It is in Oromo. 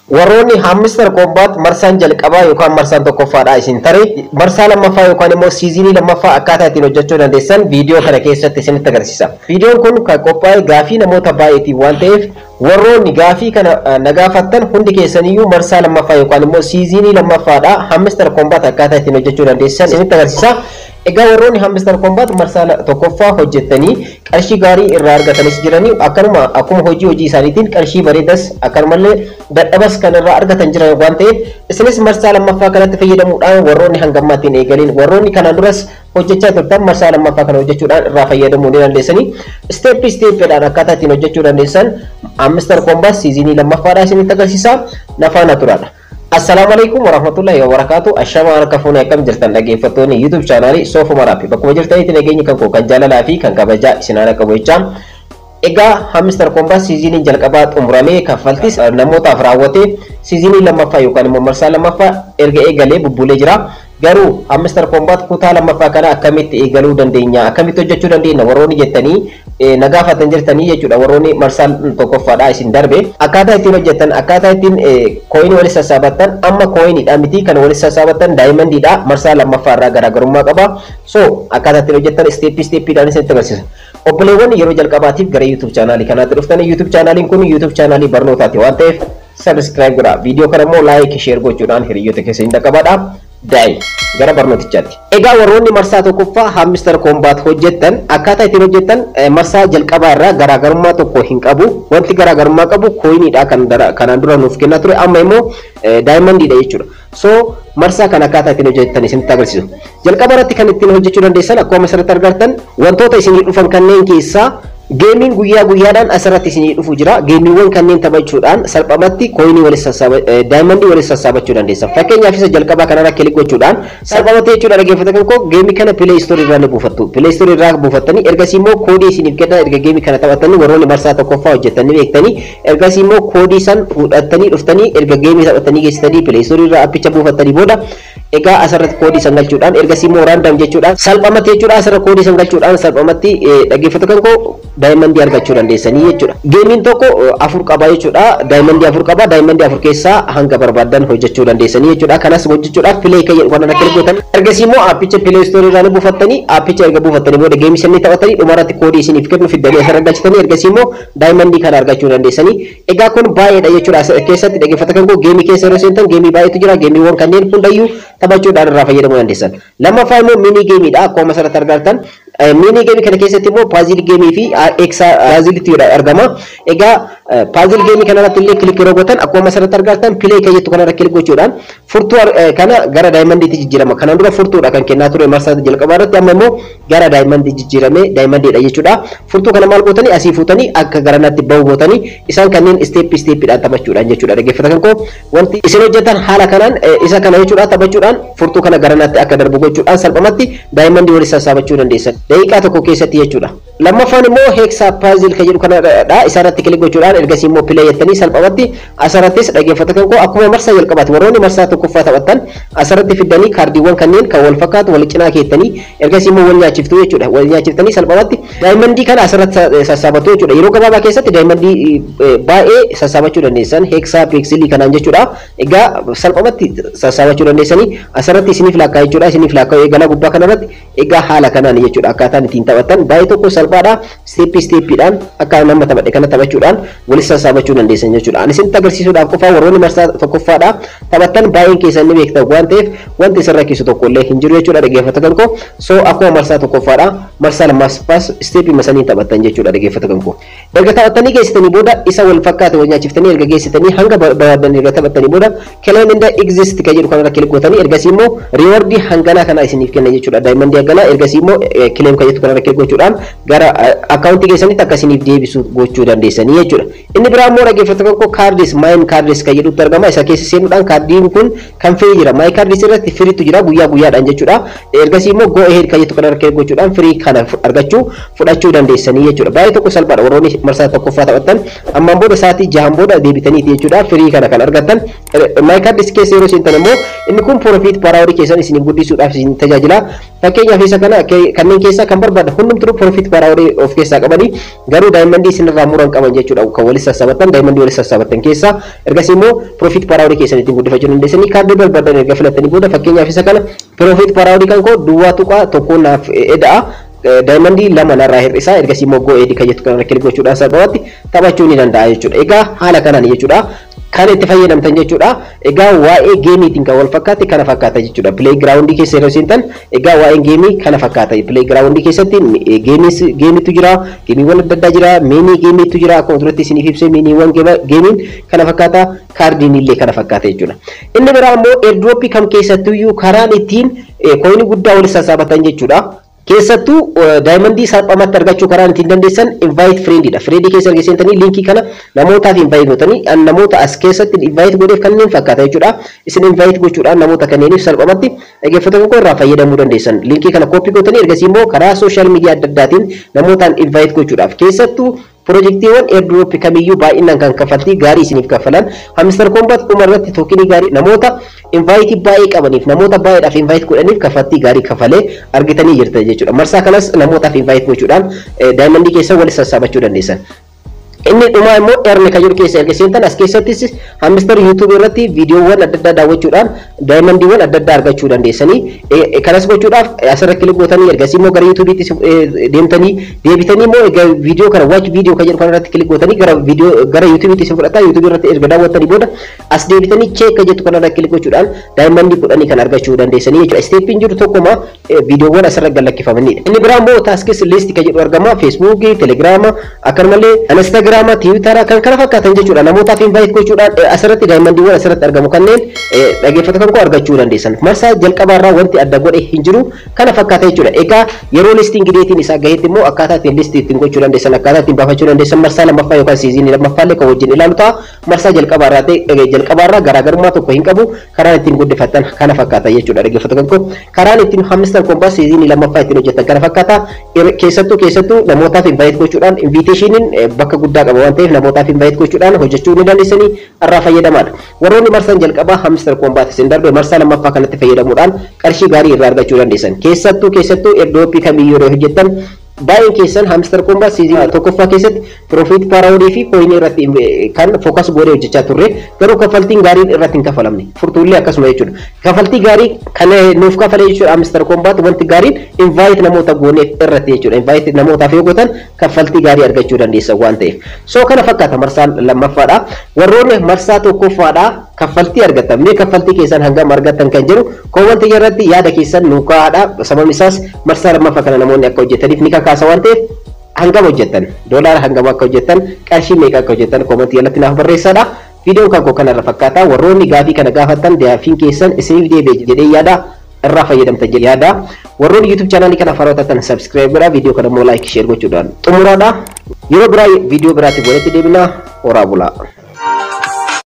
warroonni hammister combat marsaan jalqabaa yookaan marsaan tokkoffaadha isin tare marsaa lammaffaa yookaan immoo siizinii lammaffaa akkaataa ittiin hojjechuu dandeessan viidiyoo kana keessatti isinitti agarsiisa. Viidiyoon kun kan qophaa'e gaafii namoota baay'eetiin waan ta'eef warroonni gaafii kana nagaafattan hundi keessaniyyuu marsaa lammaffaa yookaan immoo siizinii lammaffaadha hammister combat akkaataa ittiin hojjechuu dandeessan isinitti agarsiisa. Egaa warroonni hammister combat marsaa tokkoffaa hojjettanii qarshii gaarii irraa argatanis jiranii akkuma hojii isaaniitiin qarshii bareedas akkanumallee dadhabas kan irraa argatan jiran waan ta'eef isinis marsaa lammaffaa kanatti fayyadamuudhaan warroonni hangammaatiin eegaliin warroonni kanaan duras hojjechaa turtan marsaa lammaffaa kana hojjechuudhaan irraa fayyadamuu ni dandeessanii steeppiidhaan akkaataa ittiin hojjechuu dandeessan hammister combat siizinii lammaffaadha isinitti agarsiisa nafaana turaadha. Assalamualaikum warahmatullahi wabarakatuh. Ashama harkafuuna akkam jirtan dhaggeeffattoonni YouTube channel Sofu Marapi. Bakkuma jirtanitti nageenya kan jaalalaa fi kan kabajaa isinaan qabu jecha. Egaa hammister combat seasonii jalqabaa xumuramee kaffaltis namootaaf raawwate seasonii lammaffaa yookaan immoo marsaa lammaffaa erga eegalee bubbulee jira. Garuu hammister combat kutaa lammaffaa kana akkamitti eegaluu dandeenya akkamitti hojjechuu dandeenya warroonni jettanii nagaafatan jirtanii jechuudha warroonni marsaa tokkoffaadha isin darbe akkaataa ittiin hojjettan akkaataa ittiin coin walis sassaabattan amma coinidha miti kan walis sassaabattan diamondidha marsaa lammaffaa irraa garaagarummaa qaba so akkaataa ittiin hojjettan steppiidhaan isinitti agarsiisa. Obboleewwan yeroo jalqabaatiif gara YouTube channel kanaatti dhuftanii YouTube channelin kun YouTube channel barnootaati waan ta'eef subscribe godhaa viidiyoo kana immoo like share gochuudhaan hiriyoota keessan dhaqqabadhaa. Dai gara barnootichaatti. Egaa warroonni marsaa tokkoffaa hammister combat hojjettan akkaataa ittiin hojjettan marsaa jalqabaa irraa garaagarummaa tokko hin qabu. Wanti garaagarummaa qabu coinidha kanaan dura nuuf kennaa ture amma immoo diamondidha jechuudha. So marsaa kana akkaataa ittiin hojjettan isinitti agarsiisu. Jalqaba irratti kan ittiin hojjechuu dandeessan akkuma asirratti argartan wantoota isinii dhufan kanneen keessaa gaming guyyaadhaan asirratti isinii dhufu jira. Gamiiwwan kanneen taphachuudhaan salphamatti coinii walis diamondii walis sassaabachuu dandeessan. Fakkeenyaaf isa jalqabaa kanarra kilik gochuudhaan salphamatti jechuudha dhaggeeffatan koo gamii kana Play Store irraa ni buufattu. Play Store irraa buufattanii ergasii immoo koodii isiniif kenna erga gamii kana taphattanii warroonni marsaa tokkoffaa hojjettanii beektanii ergasii immoo koodii san fudhattanii dhuftanii erga gamii taphattanii geessitanii Play Store irraa appicha buufattanii booda egaa asirratti koodii san galchuudhaan ergasii immoo random jechuudhaan salphamatti jechuudha asirra koodii san galchuudhaan salphamatti dhaggeeffatan koo diamondii argachuu dandeessanii jechuudha. Gamiin tokko afur qaba jechuudha. Diamondii afur qaba. Diamondii afur keessaa hanga barbaadan hojjechuu dandeessanii jechuudha. Kanas hojjechuudhaaf play kan waan akka gootan. Ergasii immoo appicha Play Store irraa buufattanii appicha erga buufattanii booda gamii sanni taphattanii dhumarratti koodii isiniif kennu fiddanii asirra galchitanii ergasii immoo diamondii kana argachuu dandeessanii. Egaa kun baay'eedha jechuudha. Keessatti dhaggeeffatan koo gamii keessa yeroo seentan gamii baay'eetu jira. Gamiiwwan kanneen hundayyuu taphachuudhaan irraa fayyadamuu dandeessan. Lammaffaa immoo mini gamiidha akkuma asirratti argartan. Mini game kana keessatti immoo puzzle game fi puzzle argama. Egaa puzzle game kanarratti illee kilik yeroo gootan akkuma asirratti argartan play kan jettu kanarra kilik gochuudhaan furtuu kana gara diamondiitti jijjiirama. Kanaan dura furtuudha kan kennaa ture marsaa jalqabaa irratti amma immoo gara diamondii jijjiirame diamondiidha jechuudha. Furtuu kana maal gootanii asii fuutanii akka garanatti bahu gootanii isaan kanneen steppiidhaan taphachuudhaan jechuudha. Dhaggeeffatan koo wanti isin hojjetan haala kanaan isa kana jechuudha taphachuudhaan furtuu kana garanatti akka darbu gochuudhaan salphamatti diamondii walis sassaabachuu dandeessan. Daqiiqaa tokko keessatti jechuudha. Lammaffaan immoo hexa puzzle kan jedhu kanadha isarratti kilik gochuudhaan ergasii immoo play jettanii salphamatti asirrattis dhaggeeffatan koo akkuma marsaa jalqabaati warroonni marsaa tokkoffaa taphattan asirratti fiddanii kaardiiwwan kanneen kan wal fakkaatu wal cinaa keettanii ergasii immoo wal nyaachiftu jechuudha. Wal nyaachiftanii salphamatti diamondii kana asirratti sassaabatu jechuudha. Yeroo gabaabaa keessatti diamondii baay'ee sassaabachuu dandeessan hexa pixelii kanaan jechuudha. Egaa salphamatti sassaabachuu dandeessanii asirratti isiniif laakkaa jechuudha. Isiniif laakkaa eegala gubbaa kanarratti egaa haala kanaan jechuudha. Akkaataan ittiin taphatan baay'ee tokko salphaadha. Steppiidhaan akka nama taphate kana taphachuudhaan walis sassaabachuu dandeessan jechuudha. Ani isinitti agarsiisuudhaaf qofaa warroonni marsaa tokkoffaadha taphattan baay'een keessan ni beektan waan ta'eef wanti isin rakkisu tokko illee hin jiru jechuudha. Dhaggeeffatan koo so akkuma marsaa tokkoffaadha marsaa lammaffaas steppii masanii taphattan jechuudha. Dhaggeeffatan koo erga taphattanii geessitanii booda isa wal fakkaate wal nyaachiftanii erga geessitanii hanga barbaadan erga taphattanii booda claim in the exist kan jedhu kanarra kilik gootanii ergasii immoo rewardii hanganaa kana isiniif kenna jechuudha. Diamondii hanganaa ergasii immoo claim kan jettu kanarra kilik gochuudhaan gara akkaawuntii keessanitti akka isiniif deebisu gochuu dandeessanii jechuudha. Inni biraa immoo dhaggeeffatan koo kaardis mine kaardis kan jedhutti argama. Isa keessa seenuudhaan kaardiin kun kan fe'ee jira. My kaardis irratti firiitu jira guyyaadhaan jechuudha. Ergasii immoo go ahead kan jettu kanarra kilik gochuudhaan firii kana argachuu fudhachuu dandeessanii jechuudha. Baay'ee tokko salphaadha warroonni marsaa tokkoffaa taphatan ammaan booda sa'aatii 6 booda deebitaniiti jechuudha firii kana kan argattan. My card keessa yeroo seentan immoo inni kun profit per hour keessan isin guddisuudhaaf isin tajaajila. Fakkeenyaaf isa kana kanneen keessaa kan barbaada hundumtuu profit per hour of keessaa qabanii garuu diamond isinirraa muran qaban jechuudha. Kan walis sassabatan diamond walis sassabatan keessaa ergasii immoo profit per hour keessan ittiin guddifachuu dandeessanii kaardii barbaadan erga filatanii booda fakkeenyaaf isa kana profit per hour kan koo duwwaa tuqaa tokko naaf eda'a. Diamond lama narraa hir'isaa ergasii immoo go edit kan jettu kana kilik gochuudhaan salphaatti taphachuu ni danda'a jechuudha. Egaa haala kanaan jechuudha kan itti fayyadamtan jechuudha. Egaa waa'ee geemiitiin kan wal fakkaate kana fakkaata jechuudha. Playground keessa yeroo seentan egaa waa'ee geemii kana fakkaata. Playground keessatti geemiitu jira, geemiiwwan adda addaa jira, mini geemiitu jira. Akkuma duratti isiniif ibsee miniiwwan geemiin kana fakkaata, kaardiin illee kana fakkaata jechuudha. Inni biraa immoo airdrop kam keessattuyyuu karaan ittiin coin guddaa wal sassaabatan jechuudha. keessattuu diamondii salphamatti argachuu karaan ittiin dandeessan invite friendidha. Friendii keessa argisiisanii linkii kana namootaaf invite gootanii namoota as keessatti invite godheef kanneen fakkaata jechuudha. Isin invite gochuudhaan namoota kanneeniif salphamatti dhaggeeffattoota koo irraa fayyadamuu dandeessan. Linkii kana copy gootanii ergasii immoo karaa social media adda addaatiin namootaan invite gochuudhaaf keessattuu Projektiiwwan airdrop kamiyyuu baay'inaan kan kaffaltii gaarii isiniif kaffalan Hamster Combat umarratti tokenii gaarii namoota invite baay'ee qabaniif namoota baay'eedhaaf invite godhaniif kaffaltii gaarii kaffalee argitanii jirta jechuudha. Marsaa kanas namootaaf invite gochuudhaan diamondii keessa wal sassaabachuu dandeessan. Inni dhuma immoo earn kan jiru keessa erga seentan as keessattis Hamster YouTube irratti viidiyoowwan adda addaa daawwachuudhaan daayimandiiwwan adda addaa argachuu dandeessanii kanas gochuudhaaf asirratti kilik gootanii ergasii immoo gara YouTubeetti deemtanii deebitanii immoo egaa viidiyoo kana watch video kan jedhu kanarratti kilik gootanii gara YouTubeetti isin fudhata. YouTube irratti erga daawwattanii booda as deebitanii check kan jedhu kanarratti kilik gochuudhaan daayimandii kudhanii kan argachuu dandeessanii jechuudha. Steppiin jiru tokkuma viidiyoowwan asirratti gallakkifamanidha. Inni biraa immoo taskis list kan jedhu argama Facebook, Telegram akkasumallee Instagram Twitter kan kana fakkaatan jechuudha. Namootaaf invite gochuudhaan asirratti daayimandiiwwan asirratti argamu kanneen dhaggeeffattoota koo argachuu dandeessan. Marsaa jalqabaarraa wanti adda godhe hin jiru kana fakkaata jechuudha. Egaa yeroo listing deetiin isaa gaheetti immoo akkaataa ittiin listii ittiin gochuu dandeessan akkaataa ittiin baafachuu dandeessan marsaa lammaffaa yookaan siizinii lammaffaa illee kan wajjin ilaalu ta'a. Marsaa jalqabaarraa garaagarummaa tokko hin qabu. Karaan ittiin guddifatan kana fakkaata jechuudha. Dhaggeeffattoota koo karaan ittiin Hamster Combat siizinii lammaffaa ittiin hojjetan kana fakkaata. Keessattuu namootaaf invite gochuudhaan invitationin bakka guddaa qaba waan ta'eef namootaaf invite gochuudhaan hojjechuu ni dandeessanii irraa fayyadamaadha. Warroonni marsaan jalqabaa Hamster Combat isin darbe marsaa lammaffaa kanatti fayyadamuudhaan qarshii gaarii irraa argachuu dandeessan. Keessattuu airdrop kamiyyuu yoo hojjettan baay'een keessan Hamster Combat season tokkoffaa keessatti profit per hour fi coin irratti kan focus godhee hojjechaa turre garuu kaffaltiin gaariin irratti hin kaffalamne furtuullee akkasuma jechuudha. Kaffaltii gaarii kan nuuf kaffalee jechuudha Hamster Combat wanti gaariin invite namoota gooneef irratti jechuudha. Invite namootaaf yoo gootan kaffaltii gaarii argachuu dandeessan waan ta'eef. So kana fakkaata marsaa lammaffaadha. Warroonni marsaa tokkoffaadha kaffaltii argatan mee kaffaltii keessan hangam argatan kan jiru koomenti irratti yaada keessan nu kaa'adha. Sababni isaas marsaa lammaffaa kana namoonni akka hojjetaniif ni kaasa waan ta'eef hangam hojjetan doolaara hangam akka hojjetan qarshii meeqa akka hojjetan koomenti jalatti naaf barreessadha. Viidiyoon kan koo kanarra fakkaata. Warroonni gaafii kana gaafatan gaafiin keessan isiniif deebi'e jedhee yaada irraa fayyadamtan jedhee yaada. Warroonni YouTube channelii kana hordoftan subscribe godhaa viidiyoo kana immoo like share gochuudhaan xumuraadha. Yeroo biraa viidiyoo biraatti walitti deebina horaa bulaa.